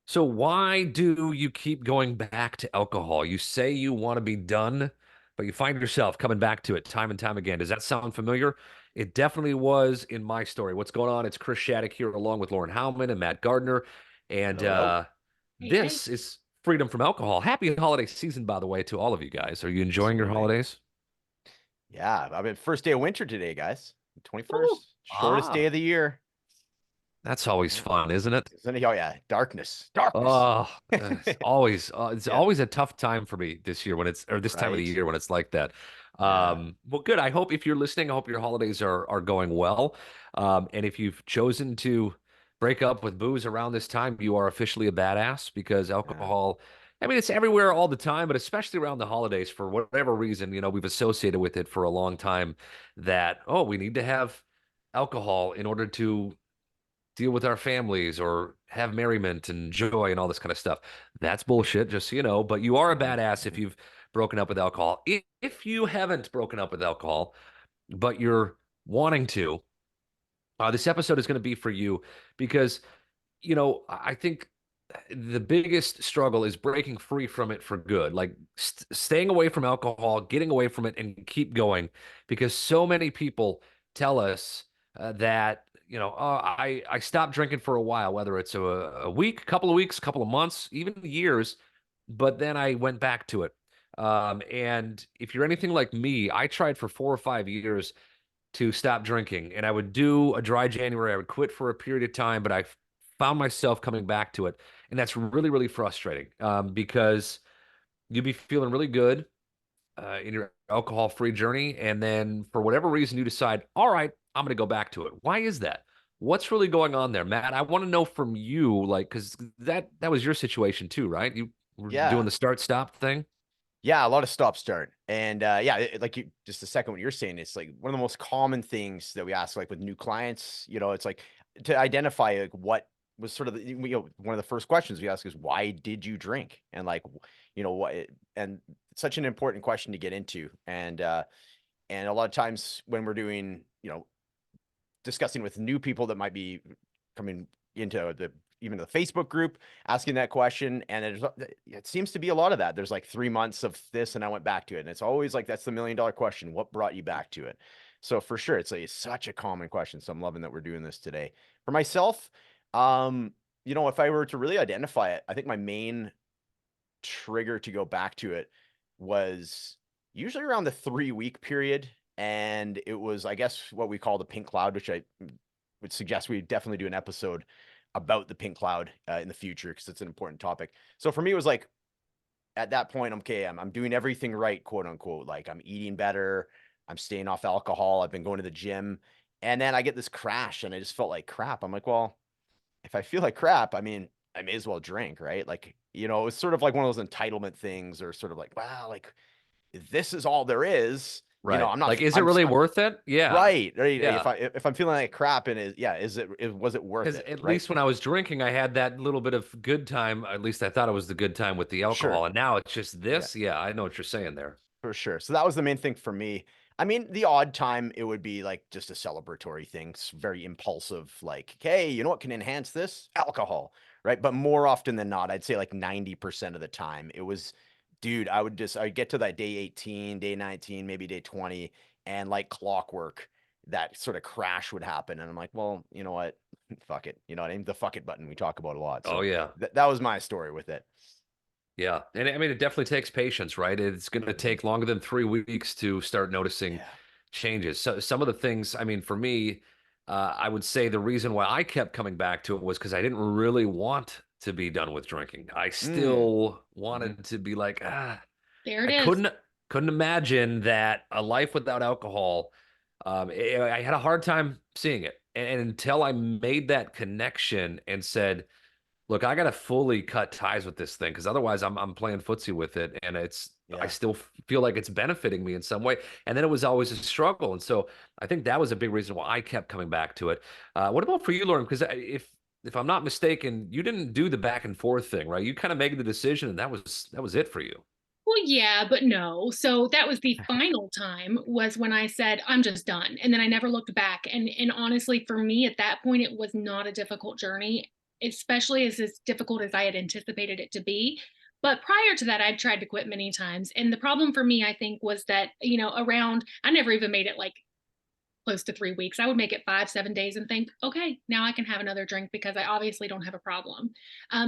So why do you keep going back to alcohol? You say you want to be done, but you find yourself coming back to it time and time again. Does that sound familiar? It definitely was in my story. What's going on? It's Chris Shattuck here, along with Lauren Howman and Matt Gardiner. And Hello, hello. Hey, hey. this is Freedom from Alcohol. Happy holiday season, by the way, to all of you guys. Are you enjoying your Absolutely. holidays? Yeah, I mean, first day of winter today, guys. Woo. 21st, shortest day Ah, of the year. that's always Yeah. fun, isn't it? Isn't it? Oh yeah, darkness, darkness. Oh, it's Yeah, always a tough time for me this year when it's or this time of the right. year when it's like that. Yeah, Well, good. I hope if you're listening, I hope your holidays are going well. And if you've chosen to break up with booze around this time, you are officially a badass because yeah, alcohol, I mean, it's everywhere all the time, but especially around the holidays for whatever reason, we've associated with it for a long time that, oh, we need to have alcohol in order to deal with our families or have merriment and joy and all this kind of stuff. That's bullshit, just so you know. But you are a hmm badass if hmm you've broken up with alcohol. If you haven't broken up with alcohol, but you're wanting to, this episode is going to be for you because, I think the biggest struggle is breaking free from it for good, like staying away from alcohol, getting away from it, and keep going. Because so many people tell us that oh, I stopped drinking for a while, whether it's a week, couple of weeks, couple of months, even years, but then I went back to it. And if you're anything like me, I tried for 4 or 5 years to stop drinking. And I would do a dry January. I would quit for a period of time, but I found myself coming back to it. And that's really, really frustrating because you'd be feeling really good in your alcohol free journey. And then for whatever reason, you decide, all right, I'm going to go back to it. Why is that? What's really going on there, Matt? I want to know from you, like, because that was your situation too, right? You were doing yeah, the start stop thing. yeah. A lot of stop start, and yeah, like you just a second what you're saying. It's like one of the most common things that we ask, like with new clients. It's like to identify like what was sort of one of the first questions we ask is why did you drink, and like what, and it's such an important question to get into, and a lot of times when we're doing, discussing with new people that might be coming into the even the Facebook group, asking that question, and it seems to be a lot of that. There's like 3 months of this, and I went back to it, and it's always like that's the $1 million question: what brought you back to it? So for sure, it's such a common question. So I'm loving that we're doing this today. For myself, if I were to really identify it, I think my main trigger to go back to it was usually around the 3-week period. And it was, I guess, what we call the pink cloud, which I would suggest we definitely do an episode about the pink cloud in the future because it's an important topic. So for me, it was like at that point, okay, I'm doing everything right, quote unquote. Like I'm eating better, I'm staying off alcohol, I've been going to the gym. And then I get this crash and I just felt like crap. I'm like, well, if I feel like crap, I mean, I may as well drink, right? Like, it's sort of like one of those entitlement things, or sort of like, wow, like this is all there is. Right. I'm not, Like, is it really worth it? Yeah. right, right. Yeah. If I'm feeling like crap, and was it worth Because it, at right? least when I was drinking, I had that little bit of good time. At least I thought it was the good time with the Sure, alcohol. And now it's just yeah, this. Yeah, I know what you're saying there. for sure. So that was the main thing for me. I mean, the odd time it would be like just a celebratory thing, very impulsive, like, hey, you know what can enhance this? Alcohol, right? But more often than not, I'd say like 90% of the time, it was, dude, I'd get to that day 18, day 19, maybe day 20, and like clockwork, that sort of crash would happen. And I'm like, well, you know what? Fuck it. You know what I mean? The fuck it button we talk about a lot. Oh, So yeah. that was my story with it. Yeah. And I mean, it definitely takes patience, right? It's going to Mhm. take longer than 3 weeks to start noticing Yeah. changes. So some of the things, I mean, for me, I would say the reason why I kept coming back to it was because I didn't really want to be done with drinking. I Mm. still hmm wanted to be like, There it I is. couldn't imagine that a life without alcohol. I had a hard time seeing it, and until I made that connection and said, "Look, I got to fully cut ties with this thing because otherwise, I'm playing footsie with it, and I Yeah. still feel like it's benefiting me in some way." And then it was always a struggle, and so I think that was a big reason why I kept coming back to it. What about for you, Lauren? Because if I'm not mistaken, you didn't do the back and forth thing, right? You kind of made the decision, and that was it for you. Well, yeah, but no. So that was the final time was when I said, I'm just done. And then I never looked back. And honestly, for me at that point, it was not a difficult journey. especially as difficult as I had anticipated it to be. But prior to that, I'd tried to quit many times. And the problem for me, I think, was that, I never even made it like close to 3 weeks. I would make it 5, 7 days and think, okay, now I can have another drink because I obviously don't have a problem.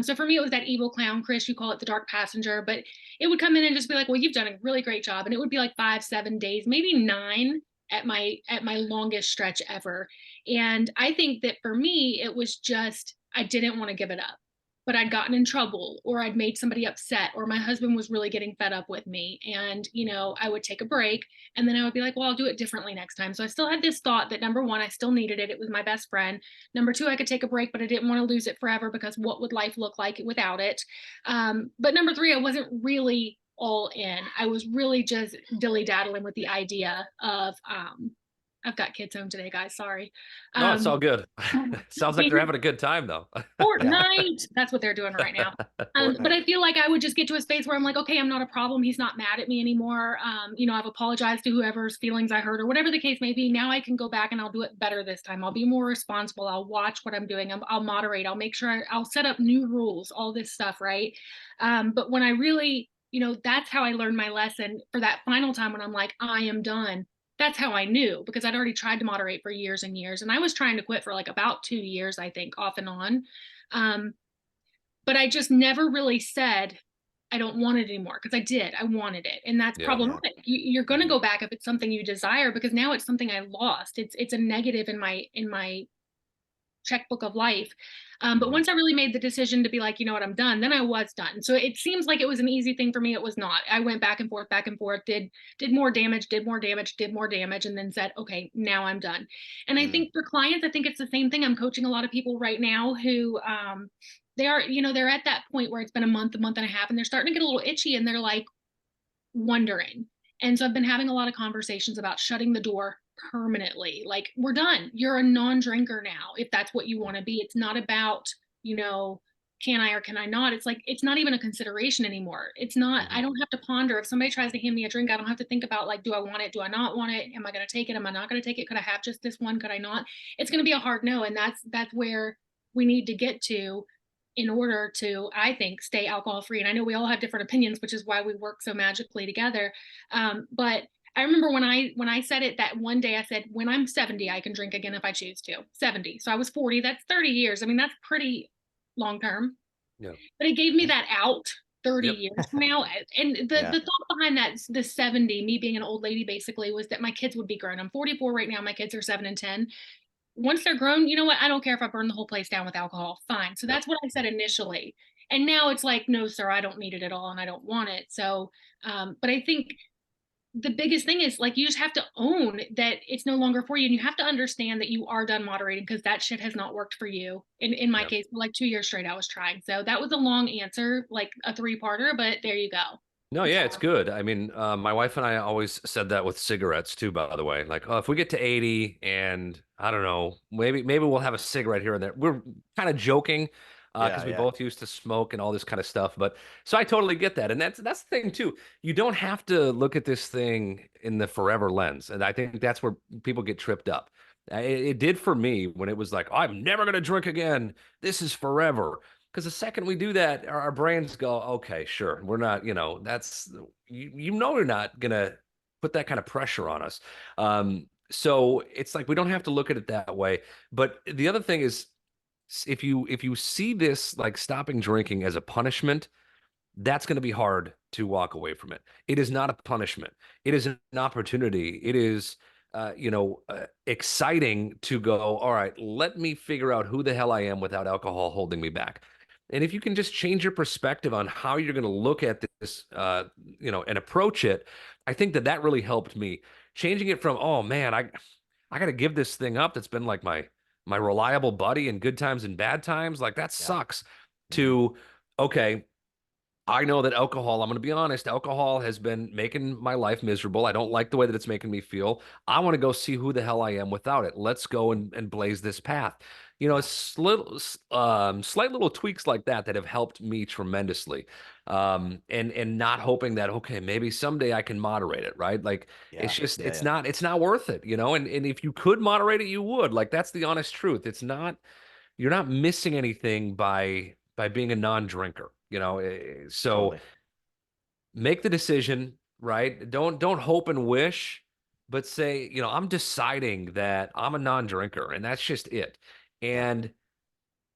So for me, it was that evil clown, Chris, you call it the dark passenger, but it would come in and just be like, well, you've done a really great job. And it would be like 5, 7 days, maybe 9 at my longest stretch ever. And I think that for me, it was just, I didn't want to give it up, but I'd gotten in trouble or I'd made somebody upset or my husband was really getting fed up with me. And, I would take a break and then I would be like, well, I'll do it differently next time. So I still had this thought that number one, I still needed it. It was my best friend. Number two, I could take a break, but I didn't want to lose it forever because what would life look like without it? But number three, I wasn't really all in. I was really just dilly daddling with the idea of, I've got kids home today, guys. Sorry. No, it's all Um, good. Sounds like they're having a good time though. Yeah. Fortnite. That's what they're doing right now. But Fortnite. I feel like I would just get to a space where I'm like, okay, I'm not a problem. He's not mad at me anymore. I've apologized to whoever's feelings I hurt or whatever the case may be. Now I can go back and I'll do it better this time. I'll be more responsible. I'll watch what I'm doing. I'll moderate. I'll make sure I'll set up new rules, all this stuff. Right. But when I really, that's how I learned my lesson for that final time when I'm like, I am done. That's how I knew because I'd already tried to moderate for years and years. And I was trying to quit for like about 2 years, I think, off and on. Um, but I just never really said, I don't want it anymore because I did. I wanted it. And that's Yeah. problematic. You're going to go back if it's something you desire because now it's something I lost. It's a negative in my checkbook of life. But once I really made the decision to be like, you know what, I'm done, then I was done. So it seems like it was an easy thing for me. It was not. I went back and forth, did more damage, did more damage, did more damage, and then said, okay, now I'm done. And I Mm. think for clients, I think it's the same thing. I'm coaching a lot of people right now who they're at that point where it's been a month and a half, and they're starting to get a little itchy and they're like wondering. And so I've been having a lot of conversations about shutting the door permanently. Like, we're done. You're a non-drinker now, if that's what you want to be. It's not about, can I or can I not? It's like, it's not even a consideration anymore. It's not, I don't have to ponder. If somebody tries to hand me a drink, I don't have to think about like, do I want it? Do I not want it? Am I going to take it? Am I not going to take it? Could I have just this one? Could I not? It's going to be a hard no. And that's where we need to get to in order to, I think, stay alcohol free. And I know we all have different opinions, which is why we work so magically together. But I remember when I said it that one day, I said, when I'm 70, I can drink again if I choose to. 70. So I was 40. That's 30 years. I mean, that's pretty long term. Yeah. But it gave me that out 30 Yep. years from now. And Yeah. the thought behind that, the 70, me being an old lady basically, was that my kids would be grown. I'm 44 right now. My kids are 7 and 10. Once they're grown, you know what? I don't care if I burn the whole place down with alcohol. Fine. So Yep. that's what I said initially. And now it's like, no, sir, I don't need it at all and I don't want it. So, but I think the biggest thing is like, you just have to own that it's no longer for you. And you have to understand that you are done moderating because that shit has not worked for you. In my Yep. case, for like 2 years straight, I was trying. So that was a long answer, like a 3-parter, but there you go. No, yeah, it's good. I mean, my wife and I always said that with cigarettes too, by the way. Like, oh, if we get to 80 and I don't know, maybe we'll have a cigarette here and there. We're kind of joking because we Yeah. both used to smoke and all this kind of stuff. But so I totally get that. And that's the thing too. You don't have to look at this thing in the forever lens. And I think that's where people get tripped up. It did for me when it was like, oh, I'm never going to drink again. This is forever. Because the second we do that, our brains go, okay, sure, we're not, that's you're not gonna put that kind of pressure on us. So it's like we don't have to look at it that way. But the other thing is, if you see this like stopping drinking as a punishment, that's going to be hard to walk away from it. It is not a punishment. It is an opportunity. It is, exciting to go, all right, let me figure out who the hell I am without alcohol holding me back. And if you can just change your perspective on how you're going to look at this, and approach it, I think that really helped me. Changing it from, oh man, I got to give this thing up that's been like my reliable buddy in good times and bad times, like that Yeah. sucks, to, okay, I know that alcohol, I'm going to be honest, alcohol has been making my life miserable. I don't like the way that it's making me feel. I want to go see who the hell I am without it. Let's go and blaze this path. It's slight little tweaks like that have helped me tremendously. And not hoping that, okay, maybe someday I can moderate it, right? Like Yeah. it's not worth it, and if you could moderate it, you would. Like that's the honest truth. It's not you're not missing anything by being a non-drinker, so Totally. make the decision, right? Don't hope and wish, but say, I'm deciding that I'm a non-drinker and that's just it. Yeah. And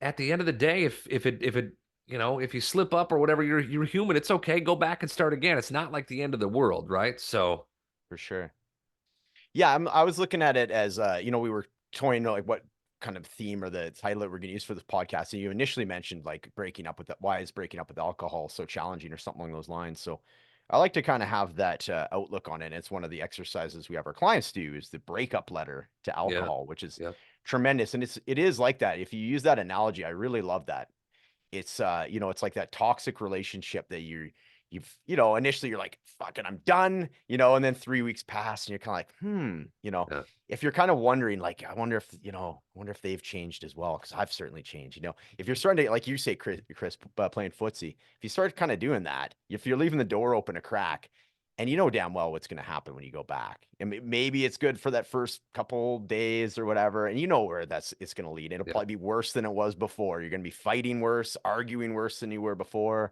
at the end of the day, if it if you slip up or whatever, you're human. It's okay. Go back and start again. It's not like the end of the world, right? So For sure. Yeah, I was looking at it as we were toying like what kind of theme or the title that we're going to use for this podcast. And you initially mentioned like breaking up with that. Why is breaking up with alcohol so challenging, or something along those lines? So I like to kind of have that outlook on it. It's one of the exercises we have our clients do, is the breakup letter to yeah, alcohol, which is yeah, tremendous. And it is like that. If you use that analogy, I really love that. It's it's like that toxic relationship that initially you're like, fucking, I'm done, and then 3 weeks pass and you're kind of like, yeah, if you're kind of wondering, like, I wonder if they've changed as well, because I've certainly changed. If you're starting to, like you say, Chris, playing footsie, if you start kind of doing that, if you're leaving the door open a crack, and you know damn well what's going to happen when you go back, and maybe it's good for that first couple days or whatever, and you know where it's going to lead. It'll yeah. probably be worse than it was before. You're going to be fighting worse, arguing worse than you were before,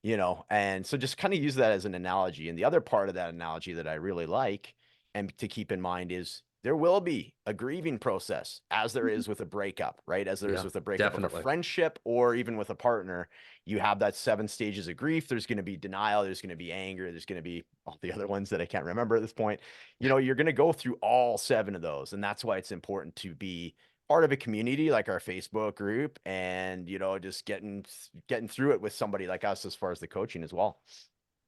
and so just kind of use that as an analogy. And the other part of that analogy that I really like and to keep in mind is there will be a grieving process, as there is with a breakup, right? As there is Yeah, with a breakup of a definitely. friendship or even with a partner. You have that 7 stages of grief. There's going to be denial, there's going to be anger, there's going to be all the other ones that I can't remember at this point. You're going to go through all 7 of those, and that's why it's important to be part of a community like our Facebook group, and just getting through it with somebody like us as far as the coaching as well.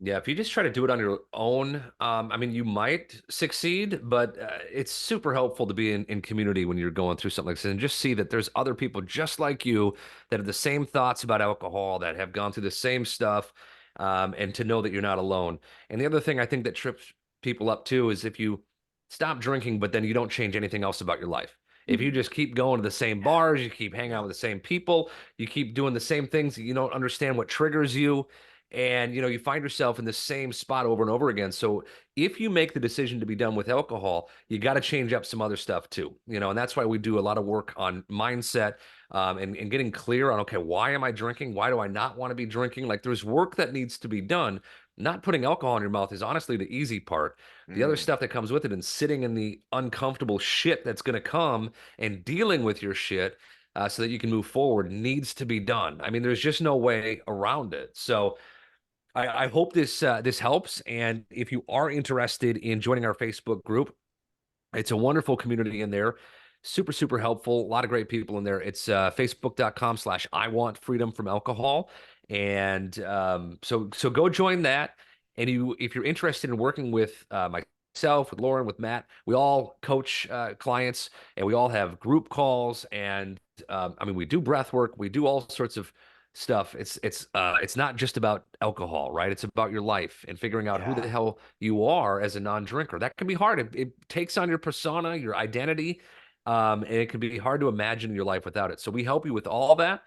Yeah, if you just try to do it on your own, I mean, you might succeed, but it's super helpful to be in community when you're going through something like this, and just see that there's other people just like you that have the same thoughts about alcohol, that have gone through the same stuff, and to know that you're not alone. And the other thing I think that trips people up too is if you stop drinking, but then you don't change anything else about your life. If you just keep going to the same bars, you keep hanging out with the same people, you keep doing the same things, you don't understand what triggers you, and you find yourself in the same spot over and over again. So if you make the decision to be done with alcohol, you got to change up some other stuff too, and that's why we do a lot of work on mindset, and getting clear on, okay, why am I drinking? Why do I not want to be drinking? Like, there's work that needs to be done. Not putting alcohol in your mouth is honestly the easy part. The other stuff that comes with it, and sitting in the uncomfortable shit that's going to come, and dealing with your shit, so that you can move forward, needs to be done. I mean, there's just no way around it. So I hope this helps. And if you are interested in joining our Facebook group, it's a wonderful community in there. Super, super helpful. A lot of great people in there. It's facebook.com/I want freedom from alcohol. And so go join that. And if you're interested in working with myself, with Lauren, with Matt, we all coach clients, and we all have group calls. And I mean, we do breath work. We do all sorts of stuff. It's not just about alcohol, right? It's about your life and figuring out who the Yeah. hell you are as a non-drinker. That can be hard. It takes on your persona, your identity, and it can be hard to imagine your life without it. So we help you with all that.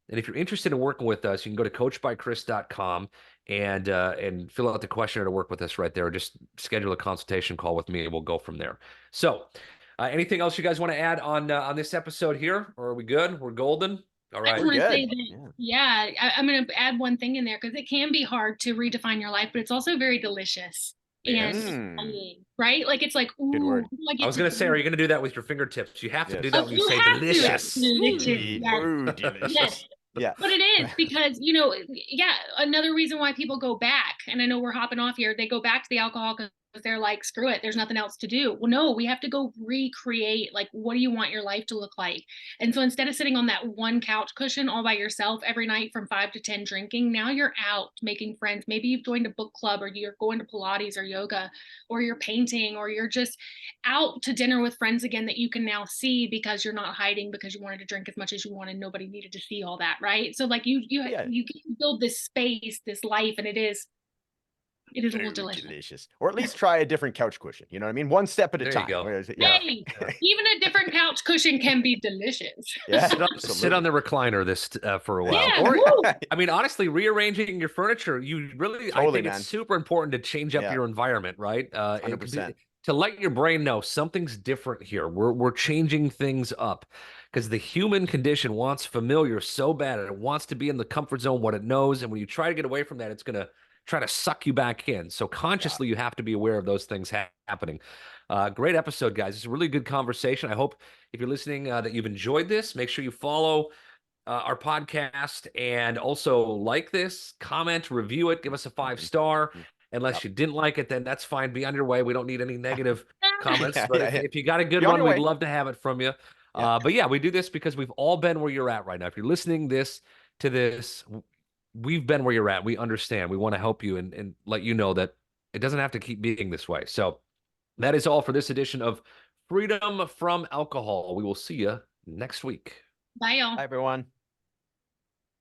And if you're interested in working with us, you can go to coachbychris.com and fill out the questionnaire to work with us right there. Or just schedule a consultation call with me, and we'll go from there. So, anything else you guys want to add on this episode here, or are we good? We're golden. All I just right. want to say good. that, yeah, I'm going to add one thing in there, because it can be hard to redefine your life, but it's also very delicious and Yes. exciting, right? Like, it's like, Good ooh, word. I I get was to going to say, do. are you going to do that with your fingertips? You have to Yes. do that Oh, when you you say have to. delicious. Delicious. Yes. Oh, Yes. delicious. Yeah. But it is, because, yeah, another reason why people go back, and I know we're hopping off here, they go back to the alcohol because they're like, screw it, there's nothing else to do. Well, no, we have to go recreate, like, what do you want your life to look like? And so instead of sitting on that one couch cushion all by yourself every night from 5 to 10 drinking, now you're out making friends. Maybe you've joined a book club, or you're going to Pilates or yoga, or you're painting, or you're just out to dinner with friends again that you can now see, because you're not hiding because you wanted to drink as much as you wanted. Nobody needed to see all that, right? So like you Yeah. get to build this space, this life, and it is a little Very delicious. delicious. Or at least try a different couch cushion. You know what I mean? One step at a There you time. go. Whereas, Yeah. Hey, even a different couch cushion can be delicious. Yeah. Sit on Absolutely. the recliner for a while. Yeah, Or, woo. I mean, honestly, rearranging your furniture, I Totally, think man. it's super important to change up Yeah. your environment, right? And 100%. to let your brain know something's different here. We're changing things up. because the human condition wants familiar so bad, and it wants to be in the comfort zone, what it knows. And when you try to get away from that, it's going to try to suck you back in. So consciously, you have to be aware of those things happening. Great episode, guys. It's a really good conversation. I hope if you're listening that you've enjoyed this. Make sure you follow our podcast and also like this, comment, review it, give us a 5-star. Unless you didn't like it, then that's fine. Be on your way. We don't need any negative comments. Yeah, But yeah, yeah. if you got a good Be on one, your we'd way. love to have it from you. Yeah. But yeah, we do this because we've all been where you're at right now. If you're listening to this, we've been where you're at. We understand. We want to help you and let you know that it doesn't have to keep being this way. So that is all for this edition of Freedom from Alcohol. We will see you next week. Bye, y'all. Hi, everyone.